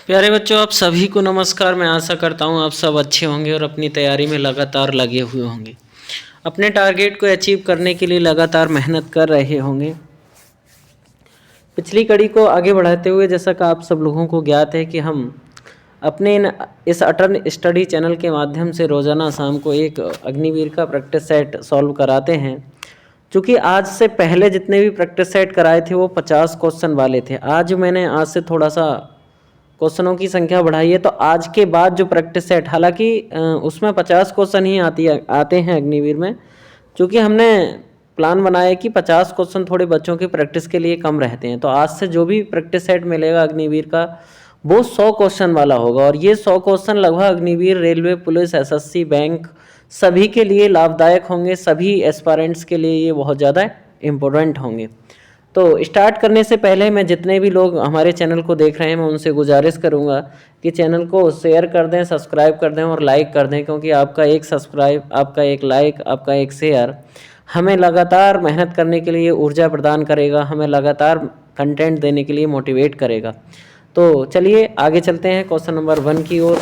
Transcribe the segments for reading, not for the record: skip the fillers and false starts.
प्यारे बच्चों, आप सभी को नमस्कार। मैं आशा करता हूँ आप सब अच्छे होंगे और अपनी तैयारी में लगातार लगे हुए होंगे। अपने टारगेट को अचीव करने के लिए लगातार मेहनत कर रहे होंगे। पिछली कड़ी को आगे बढ़ाते हुए जैसा कि आप सब लोगों को ज्ञात है कि हम अपने इस अटल स्टडी चैनल के माध्यम से रोज़ाना शाम को एक अग्निवीर का प्रैक्टिस सेट सॉल्व कराते हैं। चूँकि आज से पहले जितने भी प्रैक्टिस सेट कराए थे वो 50 क्वेश्चन वाले थे। आज से थोड़ा सा क्वेश्चनों की संख्या बढ़ाई है, तो आज के बाद जो प्रैक्टिस सेट, हालांकि उसमें 50 क्वेश्चन ही आते हैं अग्निवीर में। चूँकि हमने प्लान बनाया कि 50 क्वेश्चन थोड़े बच्चों की प्रैक्टिस के लिए कम रहते हैं, तो आज से जो भी प्रैक्टिस सेट मिलेगा अग्निवीर का वो 100 क्वेश्चन वाला होगा। और ये 100 क्वेश्चन लगभग Agniveer, railway, police, SSC, bank सभी के लिए लाभदायक होंगे। सभी एस्पायरेंट्स के लिए ये बहुत ज़्यादा इम्पोर्टेंट होंगे। तो स्टार्ट करने से पहले मैं जितने भी लोग हमारे चैनल को देख रहे हैं मैं उनसे गुजारिश करूंगा कि चैनल को शेयर कर दें, सब्सक्राइब कर दें और लाइक कर दें, क्योंकि आपका एक सब्सक्राइब, आपका एक लाइक, आपका एक शेयर हमें लगातार मेहनत करने के लिए ऊर्जा प्रदान करेगा, हमें लगातार कंटेंट देने के लिए मोटिवेट करेगा। तो चलिए आगे चलते हैं क्वेश्चन नंबर 1 की ओर।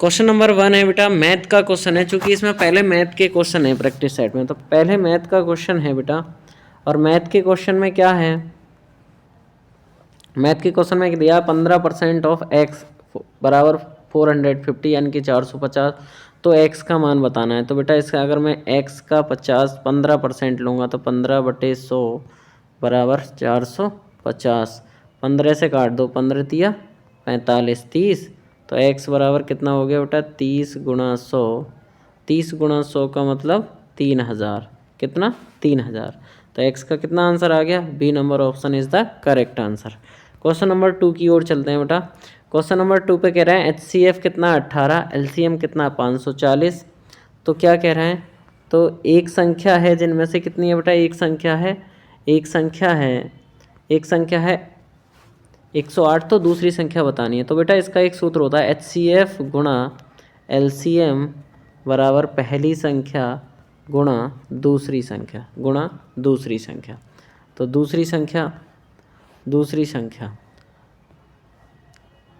क्वेश्चन नंबर 1 है बेटा, मैथ का क्वेश्चन है। चूँकि इसमें पहले मैथ के क्वेश्चन है प्रैक्टिस सेट में, तो पहले मैथ का क्वेश्चन है बेटा। और मैथ के क्वेश्चन में क्या है, मैथ के क्वेश्चन में दिया 15% ऑफ एक्स बराबर 450 यानी कि 450। तो एक्स का मान बताना है। तो बेटा इसका अगर मैं एक्स का 15% लूँगा तो 15/100 बराबर 450। 15 से काट दो, 15 तिया 45, 30। तो एक्स बराबर कितना हो गया बेटा, 30 गुणा 100। 30 गुणा 100 का मतलब 3000। कितना, 3000। तो एक्स का कितना आंसर आ गया, B number option is the correct answer. Question number 2 की ओर चलते हैं बेटा। क्वेश्चन नंबर 2 पे कह रहे हैं HCF कितना 18, LCM कितना 540। तो क्या कह रहे हैं, तो एक संख्या है जिनमें से कितनी है बेटा, एक संख्या है 108। तो दूसरी संख्या बतानी है। तो बेटा इसका एक सूत्र होता है HCF गुणा LCM बराबर पहली संख्या गुणा दूसरी संख्या तो दूसरी संख्या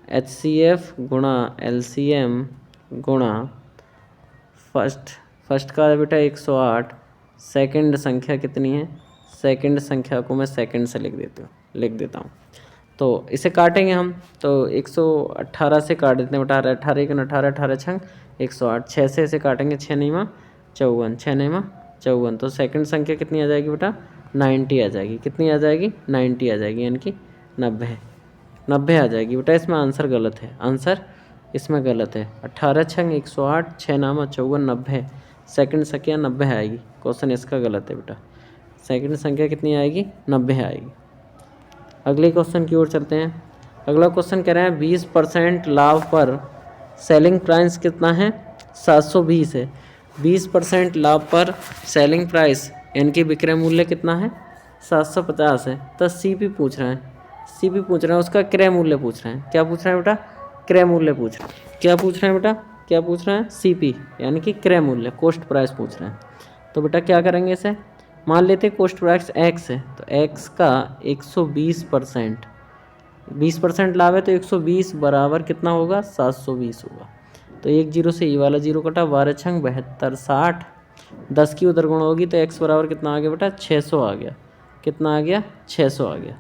HCF गुणा LCM गुणा फर्स्ट का बेटा 108। सेकंड संख्या कितनी है, सेकंड संख्या को मैं सेकंड से लिख देता हूँ। तो इसे काटेंगे हम, तो 118 से काट देते हैं बेटा। 18 के 18, 18 छंग 108। 6 से इसे काटेंगे, 6 नहीं माँ 54, 6 नहीं माँ 54। तो सेकंड संख्या कितनी आ जाएगी बेटा, 90 आ जाएगी। कितनी आ जाएगी, 90 आ जाएगी, यानी कि 90 आ जाएगी बेटा। इसमें आंसर गलत है, आंसर इसमें गलत है। 18 छंग 108, 6 नामा 54, 90। सेकंड संख्या 90 आएगी। क्वेश्चन इसका गलत है बेटा। सेकंड संख्या कितनी आएगी, 90 आएगी। अगले क्वेश्चन की ओर चलते हैं। अगला क्वेश्चन कह रहे हैं 20% लाभ पर सेलिंग प्राइस कितना है, 720 है। 20% लाभ पर सेलिंग प्राइस यानी कि विक्रय मूल्य कितना है, 750 है। तो सीपी पूछ रहे हैं, उसका क्रय मूल्य पूछ रहे हैं। क्या पूछ रहे हैं बेटा, क्रय मूल्य पूछ रहे हैं। क्या पूछ रहे हैं, सीपी यानी कि क्रय मूल्य, कॉस्ट प्राइस पूछ रहे हैं। तो बेटा क्या करेंगे, इसे मान लेते हैं कॉस्ट प्राइस एक्स है, तो एक्स का 120%, 20% लाभ है तो 120 बराबर कितना होगा, 720 होगा। तो एक जीरो से ये वाला जीरो कटा, 12 छंग 72, 60। 10 की उधर गुण होगी तो एक्स बराबर कितना आ गया बेटा, 600 आ गया। कितना आ गया, 600 आ गया।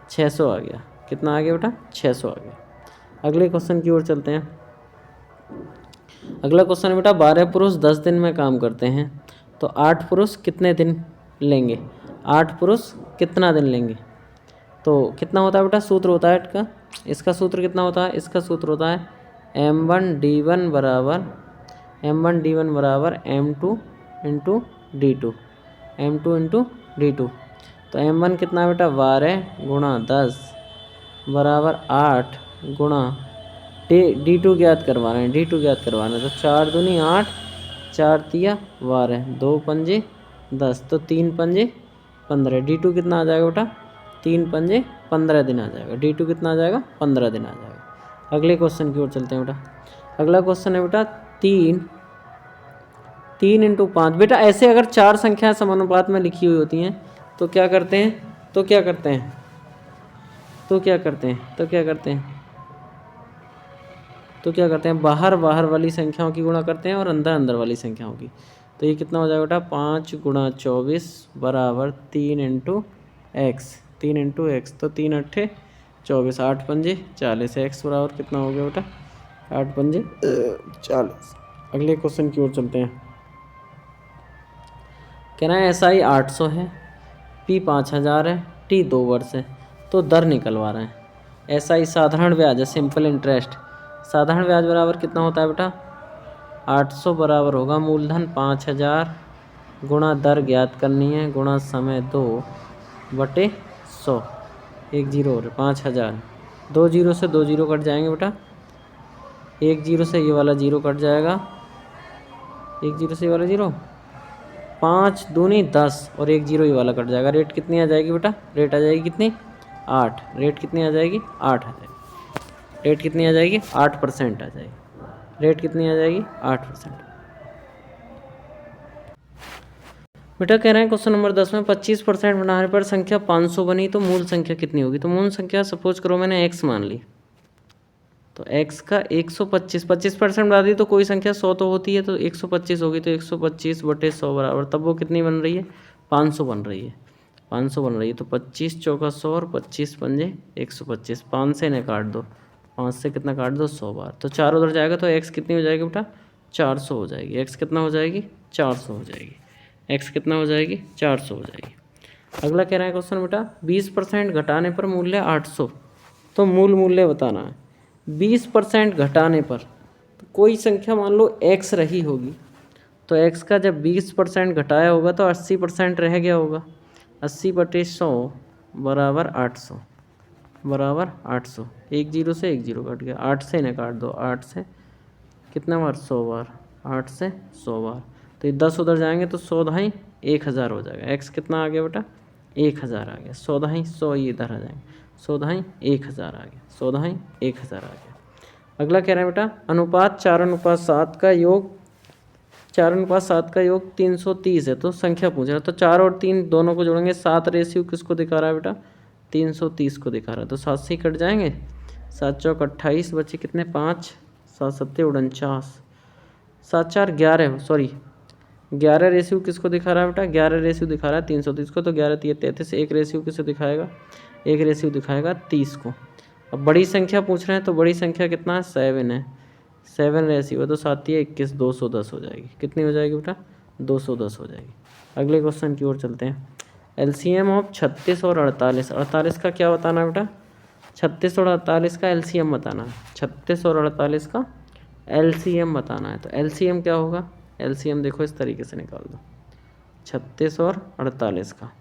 600 आ गया। कितना आ गया बेटा, 600 आ गया। अगले क्वेश्चन की ओर चलते हैं। अगला क्वेश्चन है बेटा, 12 पुरुष 10 दिन में काम करते हैं, तो 8 पुरुष कितने दिन लेंगे, 8 पुरुष कितना दिन लेंगे। तो कितना होता है बेटा, सूत्र होता है इसका सूत्र कितना होता है, इसका सूत्र होता है M1D1 बराबर M2 into D2, M2 into D2। तो M1 कितना बेटा, 12 गुणा 10 बराबर 8 गुणा D2 ज्ञात करवा रहे हैं, तो 4 दूनी 8, 4 तिया 12, 2 पंजे 10, तो 3 पंजे 15। D2 कितना आ जाएगा बेटा, 3 पंजे 15 दिन आ जाएगा। D2 कितना आ जाएगा, 15 दिन आ जाएगा। अगले क्वेश्चन की ओर चलते हैं बेटा। अगला क्वेश्चन है बेटा 3 इंटू 5। बेटा ऐसे अगर 4 संख्याएं समानुपात में लिखी हुई होती हैं तो क्या करते हैं, तो क्या करते हैं, बाहर बाहर वाली संख्याओं की गुणा करते हैं और अंदर अंदर वाली संख्याओं की। तो ये कितना हो जाएगा बेटा, 5 × 24 बराबर 3 × x, 3 × x, तो 3 अट्ठे 24, 8 पंजे 40, x बराबर कितना हो गया बेटा, 8 पंजे 40। अगले क्वेश्चन की ओर चलते हैं। कहना है SI 800 है, P 5000 है, T 2 वर्ष है, तो दर निकलवा रहे हैं। SI साधारण ब्याज है, सिंपल इंटरेस्ट। साधारण ब्याज बराबर कितना होता है बेटा, 800 बराबर होगा मूलधन 5000 गुणा दर ज्ञात करनी है गुणा समय 2/100। एक जीरो और 5000, 2 जीरो से 2 जीरो कट जाएंगे बेटा, 1 जीरो से ये वाला जीरो कट जाएगा, 1 जीरो से ये वाला जीरो, 5 दूनी 10 और 1 जीरो ये वाला कट जाएगा। रेट कितनी आ जाएगी बेटा, रेट आ जाएगी कितनी, 8। रेट कितनी आ जाएगी, 8 आ जाएगी। रेट कितनी आ जाएगी, 8% आ जाएगी। रेट कितनी आ जाएगी, 8%। बेटा कह रहे हैं क्वेश्चन नंबर 10 में 25% बनाने पर संख्या 500 बनी तो मूल संख्या कितनी होगी। तो मूल संख्या सपोज करो मैंने x मान ली, तो x का 125, 25% बना दी तो कोई संख्या 100 तो होती है, तो 125 होगी, तो 125/100 बराबर, तब वो कितनी बन रही है, 500 बन रही है। 500 बन रही है, तो 25 चौका 100 और 25 पंजे 125, 5 से इन्हें काट दो, 5 से कितना काट दो, 100 बार, तो 4 उधर जाएगा, तो x कितनी हो जाएगी बेटा, 400 हो जाएगी। x कितना हो जाएगी, 400 हो जाएगी। x कितना हो जाएगी, 400 हो जाएगी। अगला कह रहा है क्वेश्चन बेटा 20% घटाने पर मूल्य 800, तो मूल मूल्य बताना है। 20% घटाने पर तो कोई संख्या मान लो x रही होगी, तो x का जब 20% घटाया होगा तो 80% रह गया होगा। 80/100 बराबर 800, बराबर 800। 1 जीरो से 1 जीरो कट गया, 8 से इन्हें काट दो, 8 से कितना बार, 100 बार, 8 से 100 बार, तो ये 10 उधर जाएंगे तो 100 ढाई 1000 हो जाएगा। x कितना आ गया बेटा, 1000 आ गया। 100 ढाई 100 ये इधर आ जाएंगे, 100 ढाई 1000 आ गया, 100 ढाई 1000 आ गया। अगला कह रहे हैं बेटा अनुपात 4:7 का योग, 4:7 का योग 330 है, तो संख्या पूछ रहा है। तो 4 और 3 दोनों को जोड़ेंगे, 7 रेशियो किसको दिखा रहा है बेटा, 330 को दिखा रहा है, तो 7 से ही कट जाएंगे, 7 चौक 28 बचे कितने, 5, 7 सत्ते 49, 7 4 11, सॉरी 11 रेशियो किसको दिखा रहा है बेटा, 11 रेशियो दिखा रहा है 330 को, तो 11 3 33, एक रेशियो किसको दिखाएगा, एक रेशियो दिखाएगा 30 को। अब बड़ी संख्या पूछ रहे हैं, तो बड़ी संख्या कितना है, 7 है, 7 रेशियो है, तो 7 या 21 210 हो जाएगी। कितनी हो जाएगी बेटा, 210 हो जाएगी। अगले क्वेश्चन की ओर चलते हैं। एलसीएम ऑफ 36 और 48, 48 का क्या बताना है बेटा, 36 और 48 का एलसीएम बताना है। 36 और 48 का एलसीएम बताना है, तो एलसीएम क्या होगा, एलसीएम देखो इस तरीके से निकाल दो, 36 और 48 का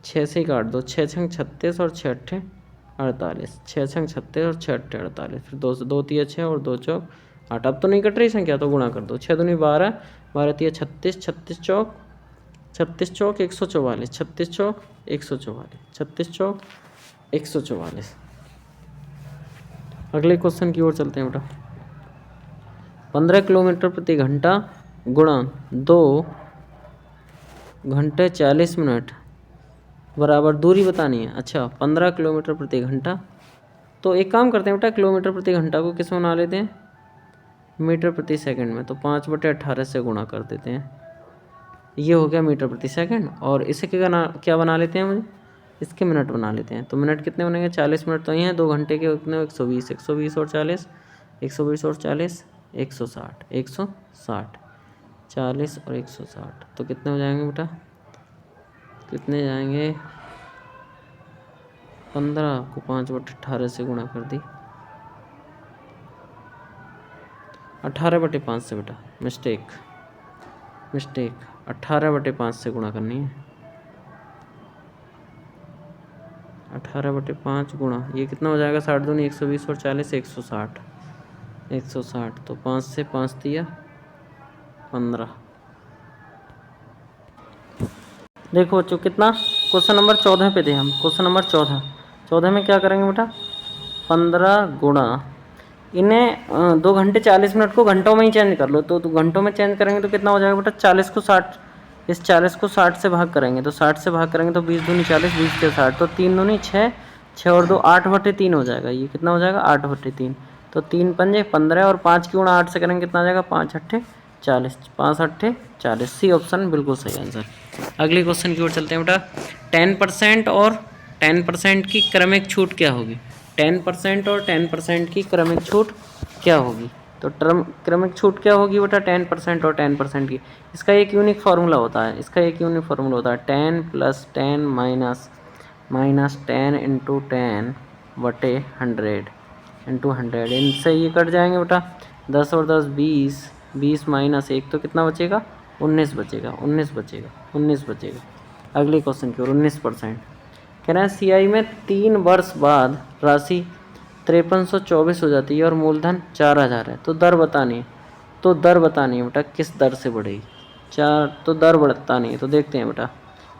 6 से ही काट दो, 6 छंग 36 और 6 अट्ठे 48, 6 छंग 36 और 6 अट्ठे 48, फिर 2 से 2 तिया 6 और 2 चौक 8। अब तो नहीं कट रही संख्या, तो गुणा कर दो, 6 दूनी 12, 12 तिया 36, 36 चौक 144, 36 चौक 144, 36 चौक 144। अगले क्वेश्चन की ओर चलते हैं बेटा। 15 किलोमीटर प्रति घंटा गुणा 2 घंटे 40 मिनट बराबर दूरी बतानी है। अच्छा 15 किलोमीटर प्रति घंटा, तो एक काम करते हैं बेटा, किलोमीटर प्रति घंटा को किस में बना लेते हैं, मीटर प्रति सेकंड में, तो 5/18 से गुणा कर देते हैं, ये हो गया मीटर प्रति सेकंड। और इसे क्या बना लेते हैं, मुझे इसके मिनट बना लेते हैं। तो मिनट कितने बनेंगे, 40 मिनट तो ये हैं, 2 घंटे के कितने, 120, 120 और 40, 120 और 40 160, 160, 40 और 160, तो कितने हो जाएंगे बेटा, कितने जाएंगे, 15 को 5/18 से गुणा कर दी, 18/5 से बेटा, मिस्टेक 18/5 से गुणा करनी है, 18/5 गुणा, ये कितना हो जाएगा, 60 दूनी 120 और 40 160, 160, तो 5 से 5 दिया 15। देखो बच्चों कितना, क्वेश्चन नंबर 14 पे थे हम, क्वेश्चन नंबर 14 में क्या करेंगे बेटा, 15 गुणा, इन्हें 2 घंटे 40 मिनट को घंटों में ही चेंज कर लो, तो घंटों में चेंज करेंगे तो कितना हो जाएगा बेटा, 40 को 60, इस 40 को 60 से भाग करेंगे, तो 60 से भाग करेंगे तो 20 दूनी 40, 20 के 60, तो 3 दूनी 6, 6 और 2 8/3 हो जाएगा, ये कितना हो जाएगा 8/3, तो 3 पंजे 15 और 5 की गुणा 8 से करेंगे कितना आ जाएगा, 5 अट्ठे 40, 5 अट्ठे 40। सी ऑप्शन बिल्कुल सही आंसर। अगले क्वेश्चन की ओर चलते हैं बेटा। 10% और 10% की क्रमिक छूट क्या होगी? 10% और 10% की क्रमिक छूट क्या होगी? तो क्रमिक छूट क्या होगी बेटा? 10% और 10% की। इसका एक यूनिक फार्मूला होता है, 10 + 10 माइनस 10 × 10 बटे 100 × 100। इनसे ये कट जाएंगे बेटा, 10 और 10 20, 20 माइनस 1 तो कितना बचेगा? 19 बचेगा, 19 बचेगा, 19 बचेगा। अगले क्वेश्चन की ओर। 19% कह रहे हैं सीआई में 3 वर्ष बाद राशि 5324 हो जाती है और मूलधन 4000 है, तो दर बतानी है। तो दर बतानी है बेटा, किस दर से बढ़ेगी? तो दर बतानी है। तो देखते हैं बेटा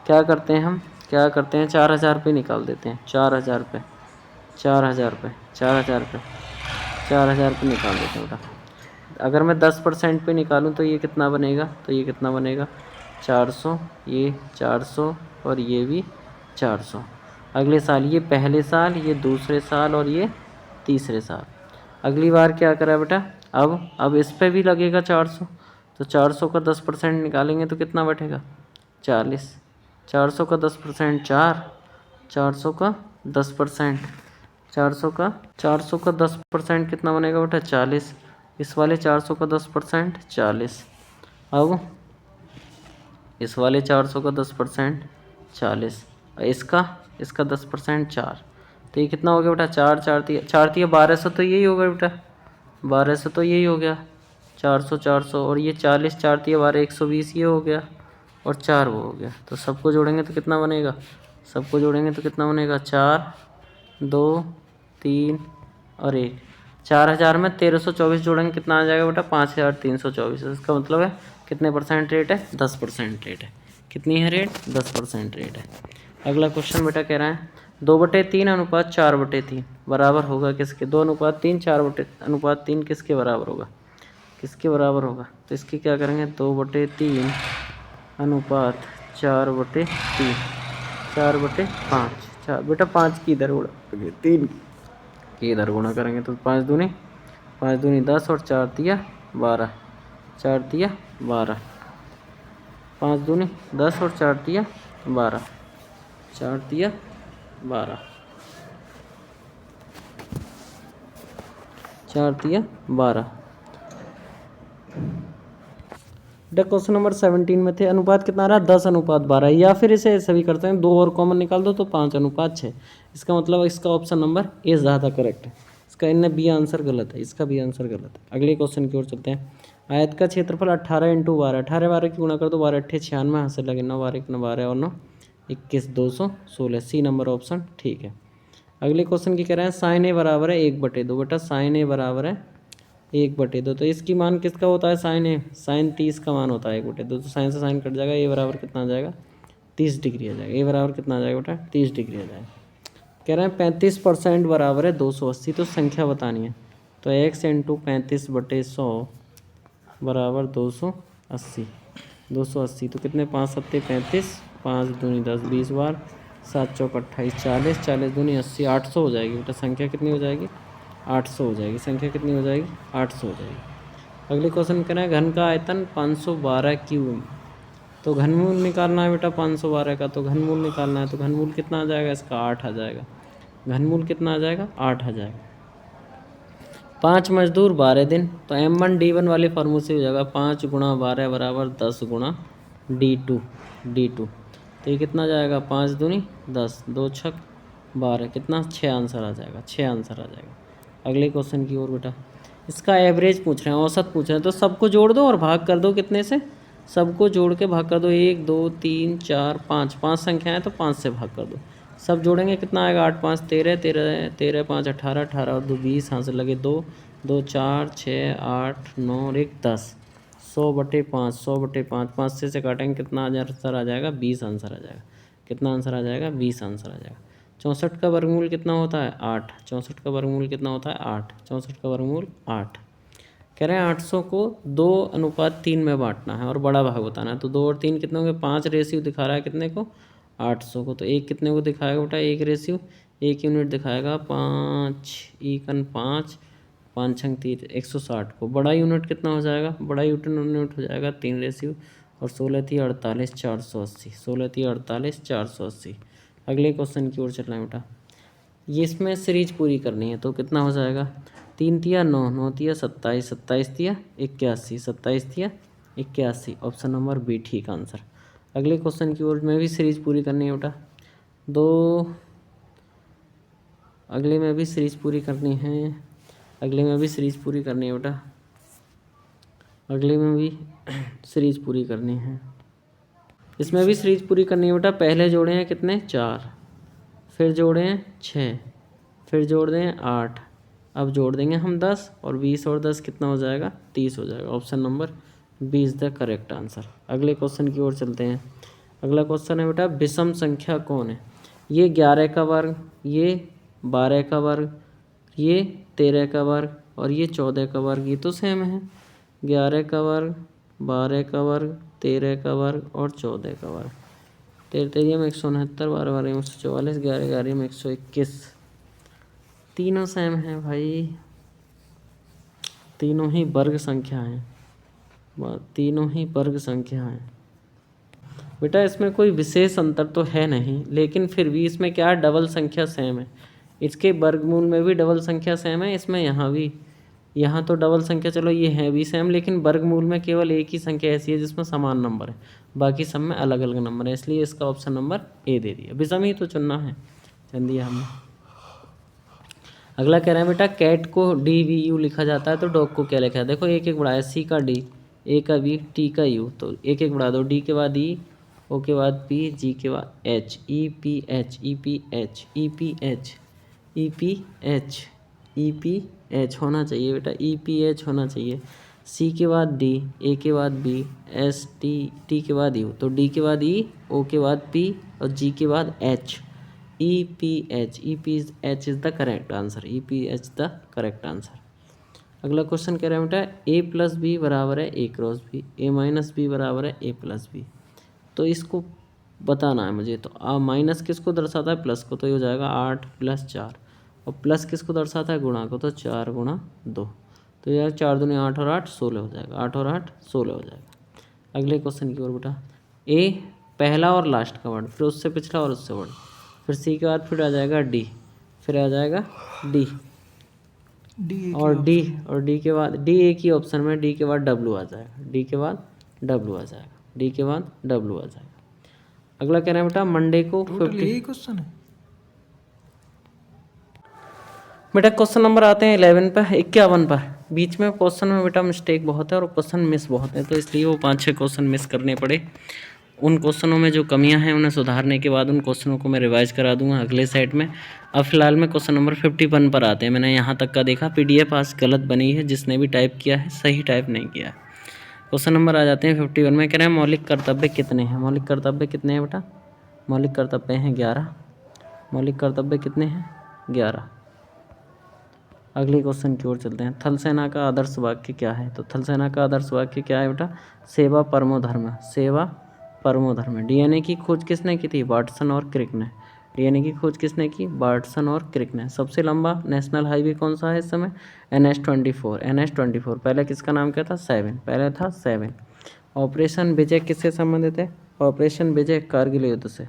क्या करते हैं हम, क्या करते हैं, 4000 रुपये निकाल देते हैं। 4000 रुपये, 4000 रुपये, 4000 रुपये, 4000 रुपये निकाल देते हैं बेटा। अगर मैं 10% पे निकालूं तो ये कितना बनेगा? तो ये कितना बनेगा? 400, ये 400 और ये भी 400। अगले साल, ये पहले साल, ये दूसरे साल और ये तीसरे साल। अगली बार क्या करा बेटा, अब इस पे भी लगेगा 400। तो 400 का 10% निकालेंगे तो कितना बैठेगा? 40। 400 का 10% 4, 400 का 10%, 400 का 10% कितना बनेगा बेटा? 40। इस वाले 400 का 10% 40। अब इस वाले 400 का 10% 40, इसका 10% 4। तो ये कितना हो गया बेटा? 4 4 3 1200, तो यही होगा बेटा, 1200 तो यही हो गया। 400 400 और ये 40, 4 3 12 120 ये हो गया, और 4 वो हो गया। तो सबको जोड़ेंगे तो कितना बनेगा? 4 2 3 और 1। 4000 में 1324 जोड़ेंगे कितना आ जाएगा बेटा? 5324। इसका मतलब है कितने परसेंट रेट है? 10% रेट है। कितनी है रेट? 10% रेट है। अगला क्वेश्चन बेटा कह रहा है 2/3 अनुपात 4/3 बराबर होगा किसके? 2:3 4/3 किसके बराबर होगा? किसके बराबर होगा? तो इसकी क्या करेंगे? 2/3 अनुपात 4/3, 4/5। बेटा 5 की इधर गुणा करेंगे, 3 की इधर गुणा करेंगे तो 5 दूनी 10 और 4 तिया 12, 4 तिया 12, 5 दूनी 10 और 4 तिया 12, 4 तिया 12, 4 तिया 12। बेटा क्वेश्चन नंबर 17 में थे, अनुपात कितना आ रहा है? 10:12, या फिर इसे ऐसे भी करते हैं, 2 और कॉमन निकाल दो तो 5:6। इसका मतलब इसका ऑप्शन नंबर ए ज़्यादा करेक्ट है। इसका इनने बी आंसर गलत है, इसका बी आंसर गलत है। अगले क्वेश्चन की ओर चलते हैं। आयत का क्षेत्रफल 18 × 12, 18 12 की गुणा कर दो, 12 8 96, हासिल लगे 9 12 12 और 9 21 216। सी नंबर ऑप्शन ठीक है। अगले क्वेश्चन की कह रहे हैं साइन ए बराबर है 1/2। बेटा साइन ए बराबर है 1/2, तो इसकी मान किसका होता है? साइन ए, साइन 30 का मान होता है 1/2। तो साइन से साइन कट जाएगा, ए बराबर कितना आ जाएगा? 30 डिग्री आ जाएगा। ए बराबर कितना आ जाएगा बेटा? 30 डिग्री आ जाएगा। कह रहे हैं 35% बराबर है 280, तो संख्या बतानी है। तो x × 35/100 बराबर 280। 280 तो कितने? 5 7 35, 5 दूनी 10 20 बार, 7 चौक 28 40, 40 दूनी 80, 800 हो जाएगी बेटा। संख्या कितनी हो जाएगी? 800 हो जाएगी। संख्या कितनी हो जाएगी? 800 हो जाएगी। अगले क्वेश्चन कह रहे हैं घन का आयतन 512 क्यूब, तो घनमूल निकालना है बेटा 512 का। तो घनमूल निकालना है, तो घनमूल कितना आ जाएगा? इसका 8 आ जाएगा। घनमूल कितना आ जाएगा? 8 आ जाएगा। 5 मजदूर 12 दिन, तो M1D1 वाले फार्मूले से हो जाएगा 5 × 12 बराबर 10 × D2। तो ये कितना जाएगा? 5 दूनी 10, 2 छक 12, कितना? 6 आंसर आ जाएगा, 6 आंसर आ जाएगा। अगले क्वेश्चन की ओर बेटा, इसका एवरेज पूछ रहे हैं, औसत पूछ रहे हैं, तो सबको जोड़ दो और भाग कर दो। कितने से? सबको जोड़ के भाग कर दो। 1 2 3 4 5, 5 संख्या है तो 5 से भाग कर दो। सब जोड़ेंगे कितना आएगा? 8 5 13, 13 13 5 18, 18 और 2 20, हाथ से लगे 2 2 4 6 8 9 और 1 10, 100/5, 100/5, 5 से काटेंगे कितना आंसर आ जाएगा? 20 आंसर आ जाएगा। कितना आंसर आ जाएगा? 20 आंसर आ जाएगा। 64 का वर्गमूल कितना होता है? 8। 64 का वर्गमूल कितना होता है? 8। 64 का वर्गमूल 8। कह रहे हैं 800 को 2:3 में बांटना है और बड़ा भाग बताना है। तो 2 और 3 कितने होंगे? 5 रेशियो दिखा रहा है कितने को? 800 को। तो 1 कितने को दिखाएगा बेटा? 1 रेशियो 1 यूनिट दिखाएगा 5 × 5 5 छंग 30 160 को बड़ा यूनिट कितना हो जाएगा, बड़ा यूनिट हो जाएगा 3 रेशियो और 16 थी 48 480, 16 थी 48 480। अगले क्वेश्चन की ओर चलना है बेटा। ये इसमें सीरीज पूरी करनी है तो कितना हो जाएगा, 3 तिया 9, 9 तिया 27, 27 तिया 81, 27 तिया 81। ऑप्शन नंबर बी ठीक आंसर। अगले क्वेश्चन की ओर में भी सीरीज पूरी करनी है बेटा। अगले में भी सीरीज पूरी करनी है, अगले में भी सीरीज पूरी करनी है बेटा, अगले में भी सीरीज पूरी करनी है, इसमें भी सीरीज पूरी करनी है बेटा। पहले जोड़े हैं कितने 4, फिर जोड़े हैं 6, फिर जोड़ दें 8, अब जोड़ देंगे हम 10 और 20 और 10 कितना हो जाएगा 30 हो जाएगा। Option number B is the correct answer. अगले क्वेश्चन की ओर चलते हैं। अगला क्वेश्चन है बेटा विषम संख्या कौन है। ये 11 का वर्ग, ये 12 का वर्ग, ये 13 का वर्ग और ये 14 का वर्ग, ये तो सेम है। 11 का वर्ग, 12 का वर्ग, 13 का वर्ग और 14 का वर्ग। 13 में 169, 12 में 144, 11 में 121, तीनों सेम हैं भाई, तीनों ही वर्ग संख्या हैं, तीनों ही वर्ग संख्या हैं बेटा। इसमें कोई विशेष अंतर तो है नहीं, लेकिन फिर भी इसमें क्या डबल संख्या सेम है। इसके वर्गमूल में भी डबल संख्या सेम है, इसमें यहाँ भी, यहाँ तो डबल संख्या चलो ये है भी सेम, लेकिन वर्गमूल में केवल एक ही संख्या ऐसी है जिसमें समान नंबर है, बाकी सब में अलग अलग नंबर है, इसलिए इसका ऑप्शन नंबर ए दे दिया। विषम ही तो चुनना है, चुन दिया हमने। अगला कह रहा है बेटा कैट को DVU लिखा जाता है तो डॉग को क्या लिखा है। देखो एक एक बढ़ाया, सी का डी, ए का बी, टी का यू, तो एक एक बढ़ा दो, डी के बाद ई, ओ के बाद पी, जी के बाद H, E P H, E P H, E P H, E P H, E P H होना चाहिए बेटा, ई पी एच होना चाहिए। सी के बाद डी, ए के बाद बी, एस टी, टी के बाद यू, तो डी के बाद ई, ओ के बाद पी और जी के बाद H, E P H, E P H is the correct answer, E P H the correct answer. अगला क्वेश्चन कह रहा है बेटा ए प्लस बी बराबर है ए क्रॉस बी, ए माइनस बी बराबर है ए प्लस बी, तो इसको बताना है मुझे। तो माइनस किसको दर्शाता है, प्लस को, तो ये हो जाएगा 8 + 4, और प्लस किसको दर्शाता है, गुणा को, तो 4 × 2, तो यार 4 दूनी 8 और 8 16 हो जाएगा, 8 और 8 16 हो जाएगा। अगले क्वेश्चन की ओर बेटा, ए पहला और लास्ट का वर्ड, फिर उससे पिछला और उससे वर्ड, फिर सी के बाद फिर आ जाएगा डी, फिर आ जाएगा डी और डी के बाद डी एक ही ऑप्शन में, डी के बाद डब्लू आ जाएगा, डी के बाद डब्लू आ जाएगा, डी के बाद डब्लू आ जाएगा। अगला कह रहा है बेटा मंडे को 50 क्वेश्चन है बेटा। क्वेश्चन नंबर आते हैं 11 पर, 51 पर। बीच में क्वेश्चन में बेटा मिस्टेक बहुत है और क्वेश्चन मिस बहुत है, तो इसलिए वो 5-6 क्वेश्चन मिस करने पड़े। उन क्वेश्चनों में जो कमियां हैं उन्हें सुधारने के बाद उन क्वेश्चनों को मैं रिवाइज करा दूंगा अगले सेट में। अब फिलहाल में क्वेश्चन नंबर 51 पर आते हैं। मैंने यहाँ तक का देखा, PDF आज गलत बनी है, जिसने भी टाइप किया है सही टाइप नहीं किया है। क्वेश्चन नंबर आ जाते हैं 51 में। कह रहे हैं मौलिक कर्तव्य कितने हैं। मौलिक कर्तव्य कितने हैं बेटा, मौलिक कर्तव्य हैं 11। मौलिक कर्तव्य कितने हैं 11। अगले क्वेश्चन की ओर चलते हैं। थल सेना का आदर्श वाक्य क्या है। तो थल सेना का आदर्श वाक्य क्या है बेटा, सेवा परमो धर्म, सेवा परमो धर्म। DNA की खोज किसने की थी, वाटसन और क्रिक ने। DNA की खोज किसने की, वाटसन और क्रिक ने। सबसे लंबा नेशनल हाईवे कौन सा है इस समय, NH24। NH24 पहले किसका नाम क्या था, 7, पहले था 7। ऑपरेशन विजय किससे संबंधित है, ऑपरेशन विजय कारगिल युद्ध से,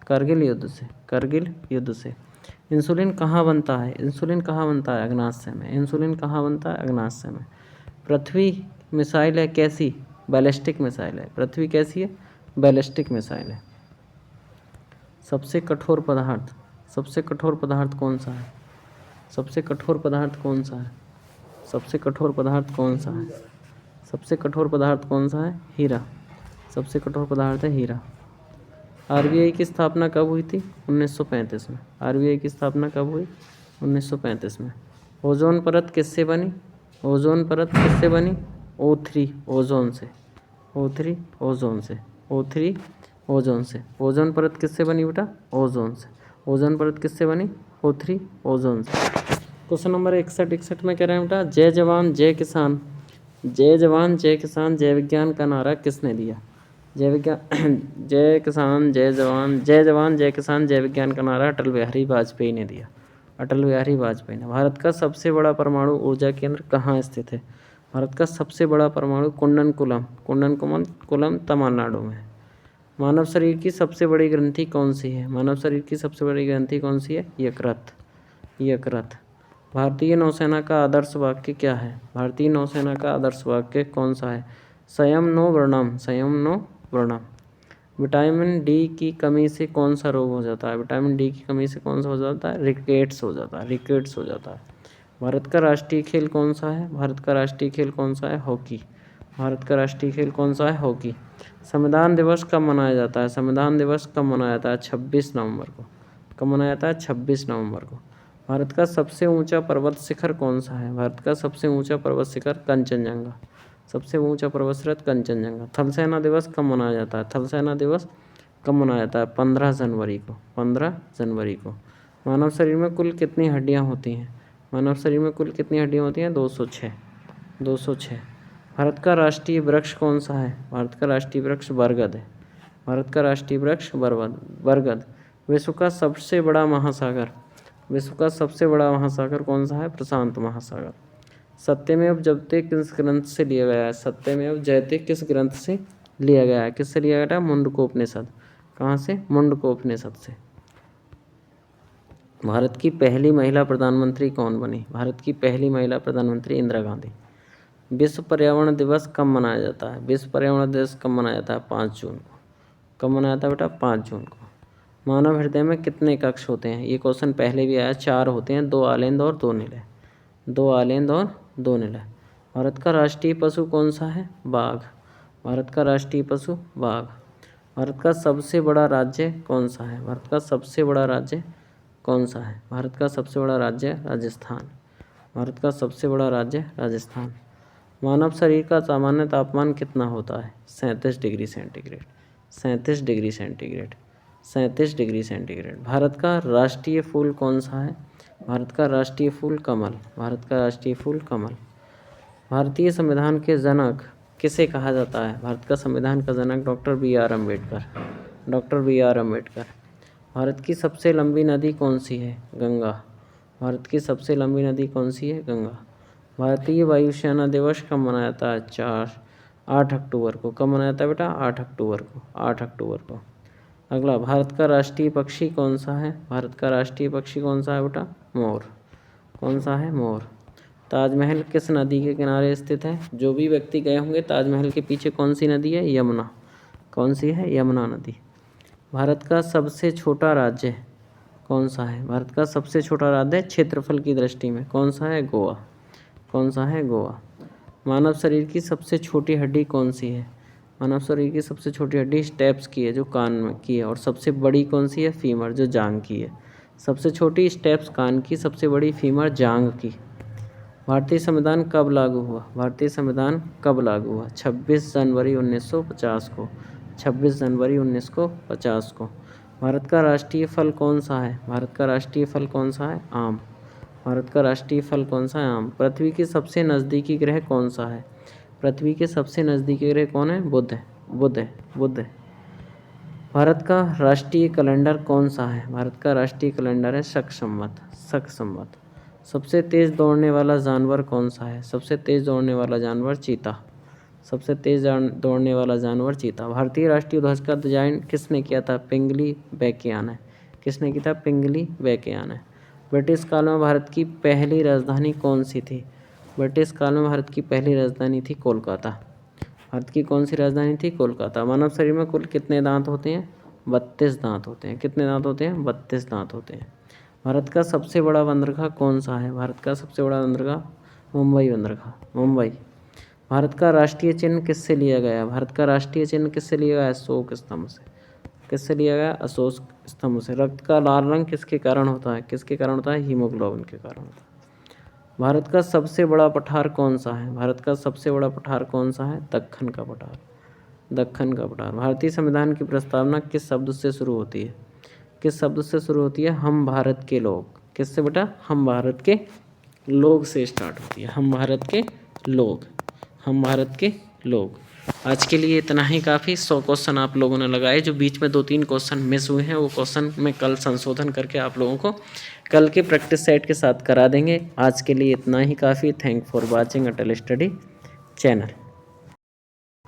कारगिल युद्ध से, कारगिल युद्ध से। इंसुलिन कहाँ बनता है, इंसुलिन कहाँ बनता है, अग्नाशय में। इंसुलिन कहाँ बनता है, अग्नाशय में। पृथ्वी मिसाइल है कैसी, बैलिस्टिक मिसाइल है। पृथ्वी कैसी है, बैलिस्टिक मिसाइल है। सबसे कठोर पदार्थ, सबसे कठोर पदार्थ कौन सा है, सबसे कठोर पदार्थ कौन सा है, सबसे कठोर पदार्थ कौन सा है, सबसे कठोर पदार्थ कौन सा है, हीरा। सबसे कठोर पदार्थ है हीरा। RBI की स्थापना कब हुई थी, 1935 में। RBI की स्थापना कब हुई, 1935 में। ओजोन परत किससे बनी, ओजोन परत किससे बनी, O3 ओजोन से, O3 ओजोन से, O3 ओजोन से। ओजोन परत किससे बनी बेटा, ओजोन से। ओजोन परत किससे बनी, O3 ओजोन से। क्वेश्चन नंबर 61 में कह रहे हैं बेटा जय जवान जय किसान, जय जवान जय किसान जय विज्ञान का नारा किसने दिया। जय विज्ञान जय किसान जय जवान, जय जवान जय किसान जय विज्ञान का नारा अटल बिहारी वाजपेयी ने दिया। अटल बिहारी वाजपेयी ने। भारत का सबसे बड़ा परमाणु ऊर्जा केंद्र कहाँ स्थित है? भारत का सबसे बड़ा परमाणु कुंडनकुलम तमिलनाडु में। मानव शरीर की सबसे बड़ी ग्रंथि कौन सी है? मानव शरीर की सबसे बड़ी ग्रंथि कौन सी है? यकृत। यकृत। भारतीय नौसेना का आदर्श वाक्य क्या है? भारतीय नौसेना का आदर्श वाक्य कौन सा है? स्वयं नो व्रणम, स्वयं नो व्रणम। विटामिन डी की कमी से कौन सा रोग हो जाता है? विटामिन डी की कमी से कौन सा हो जाता है? रिकेट्स हो जाता है, रिकेट्स हो जाता है। भारत का राष्ट्रीय खेल कौन सा है? भारत का राष्ट्रीय खेल कौन सा है? हॉकी। भारत का राष्ट्रीय खेल कौन सा है? हॉकी। संविधान दिवस कब मनाया जाता है? संविधान दिवस कब मनाया जाता है? 26 नवंबर को। कब मनाया जाता है? 26 नवंबर को। भारत का सबसे ऊंचा पर्वत शिखर कौन सा है? भारत का सबसे ऊंचा पर्वत शिखर कंचनजंगा। सबसे ऊंचा पर्वत शिखर कंचनजंगा। थल सेना दिवस कब मनाया जाता है? थल सेना दिवस कब मनाया जाता है? 15 जनवरी को। 15 जनवरी को। मानव शरीर में कुल कितनी हड्डियां होती हैं? मानव शरीर में कुल कितनी हड्डियां होती हैं? 206। 206। भारत का राष्ट्रीय वृक्ष कौन सा है? भारत का राष्ट्रीय वृक्ष बरगद है। भारत का राष्ट्रीय वृक्ष बरगद। विश्व का सबसे बड़ा महासागर, विश्व का सबसे बड़ा महासागर कौन सा है? प्रशांत महासागर। सत्यमेव जयते किस ग्रंथ से लिया गया है? सत्यमेव जयते किस ग्रंथ से लिया गया है? किससे लिया गया है? मुंडकोपनिषद। कहाँ से? मुंडकोपनिषद से। भारत की पहली महिला प्रधानमंत्री कौन बनी? भारत की पहली महिला प्रधानमंत्री इंदिरा गांधी। विश्व पर्यावरण दिवस कब मनाया जाता है? विश्व पर्यावरण दिवस कब मनाया जाता है? 5 जून को। कब मनाया जाता है बेटा? 5 जून को। मानव हृदय में कितने कक्ष होते हैं? ये क्वेश्चन पहले भी आया। 4 होते हैं, 2 आलेंद और 2 निलय। 2 आलेंद और 2 निलय। भारत का राष्ट्रीय पशु कौन सा है? बाघ। भारत का राष्ट्रीय पशु बाघ। भारत का सबसे बड़ा राज्य कौन सा है? भारत का सबसे बड़ा राज्य कौन सा है? भारत का सबसे बड़ा राज्य राजस्थान। भारत का सबसे बड़ा राज्य राजस्थान। मानव शरीर का सामान्य तापमान कितना होता है? 37 degree centigrade. 37 degree centigrade. 37 degree centigrade. Bharat का राष्ट्रीय फूल कौन सा है? भारत का राष्ट्रीय फूल कमल। भारत का राष्ट्रीय फूल कमल। भारतीय संविधान के जनक किसे कहा जाता है? भारत का संविधान का जनक doctor B R Ambedkar. Doctor B R Ambedkar. Bharat की सबसे लंबी नदी कौन सी है? गंगा। भारत की सबसे लंबी नदी कौन सी है? गंगा। भारतीय वायुसेना दिवस कब मनाया जाता है? 8 अक्टूबर को। कब मनाया जाता है बेटा? 8 अक्टूबर को। 8 अक्टूबर को। अगला, भारत का राष्ट्रीय पक्षी कौन सा है? भारत का राष्ट्रीय पक्षी कौन सा है बेटा? मोर। कौन सा है? मोर। ताजमहल किस नदी के किनारे स्थित है? जो भी व्यक्ति गए होंगे, ताजमहल के पीछे कौन सी नदी है? यमुना। कौन सी है? यमुना नदी। भारत का सबसे छोटा राज्य कौन सा है? भारत का सबसे छोटा राज्य क्षेत्रफल की दृष्टि में कौन सा है? गोवा। कौन सा है? गोवा। मानव शरीर की सबसे छोटी हड्डी कौन सी है? मानव शरीर की सबसे छोटी हड्डी स्टेप्स की है, जो कान में की है। और सबसे बड़ी कौन सी है? फीमर, जो जांग की है। सबसे छोटी स्टेप्स कान की, सबसे बड़ी फीमर जांग की। भारतीय संविधान कब लागू हुआ? भारतीय संविधान कब लागू हुआ? 26 जनवरी 1950 को। 26 जनवरी 1950 को। भारत का राष्ट्रीय फल कौन सा है? भारत का राष्ट्रीय फल कौन सा है? आम। भारत का राष्ट्रीय फल कौन सा है? आम। पृथ्वी के सबसे नज़दीकी ग्रह कौन सा है? पृथ्वी के सबसे नज़दीकी ग्रह कौन है? बुध है। बुध है। बुध है। भारत का राष्ट्रीय कैलेंडर कौन सा है? भारत का राष्ट्रीय कैलेंडर है शक संवत। शक संवत। सबसे तेज़ दौड़ने वाला जानवर कौन सा है? सबसे तेज़ दौड़ने वाला जानवर चीता। सबसे तेज़ दौड़ने वाला जानवर चीता। भारतीय राष्ट्रीय ध्वज का डिजाइन किसने किया था? पिंगली वेकियान है। किसने किया था? पिंगली वेकियान है। ब्रिटिश काल में भारत की पहली राजधानी कौन सी थी? ब्रिटिश काल में भारत की पहली राजधानी थी कोलकाता। भारत की कौन सी राजधानी थी? कोलकाता। मानव शरीर में कुल कितने दांत होते हैं? 32 दांत होते हैं। कितने दांत होते हैं? 32 दांत होते हैं। भारत का सबसे बड़ा बंदरगाह कौन सा है? भारत का सबसे बड़ा बंदरगाह मुंबई बंदरगाह। मुंबई। भारत का राष्ट्रीय चिन्ह किससे लिया गया? भारत का राष्ट्रीय चिन्ह किससे लिया गया? अशोक स्तंभ से। किससे लिया गया? अशोक स्तंभ से। रक्त का लाल रंग किसके कारण होता है? किसके कारण होता है? हीमोग्लोबिन के कारण होता है। भारत का सबसे बड़ा पठार कौन सा है? भारत का सबसे बड़ा पठार कौन सा है? दक्कन का पठार। दक्कन का पठार। भारतीय संविधान की प्रस्तावना किस शब्द से शुरू होती है? किस शब्द से शुरू होती है? हम भारत के लोग। किससे बेटा? हम भारत के लोग से स्टार्ट होती है। हम भारत के लोग। हम भारत के लोग। आज के लिए इतना ही काफ़ी। 100 क्वेश्चन आप लोगों ने लगाए, जो बीच में 2-3 क्वेश्चन मिस हुए हैं वो क्वेश्चन मैं कल संशोधन करके आप लोगों को कल के प्रैक्टिस सेट के साथ करा देंगे। आज के लिए इतना ही काफ़ी। Thank for watching Atal study channel.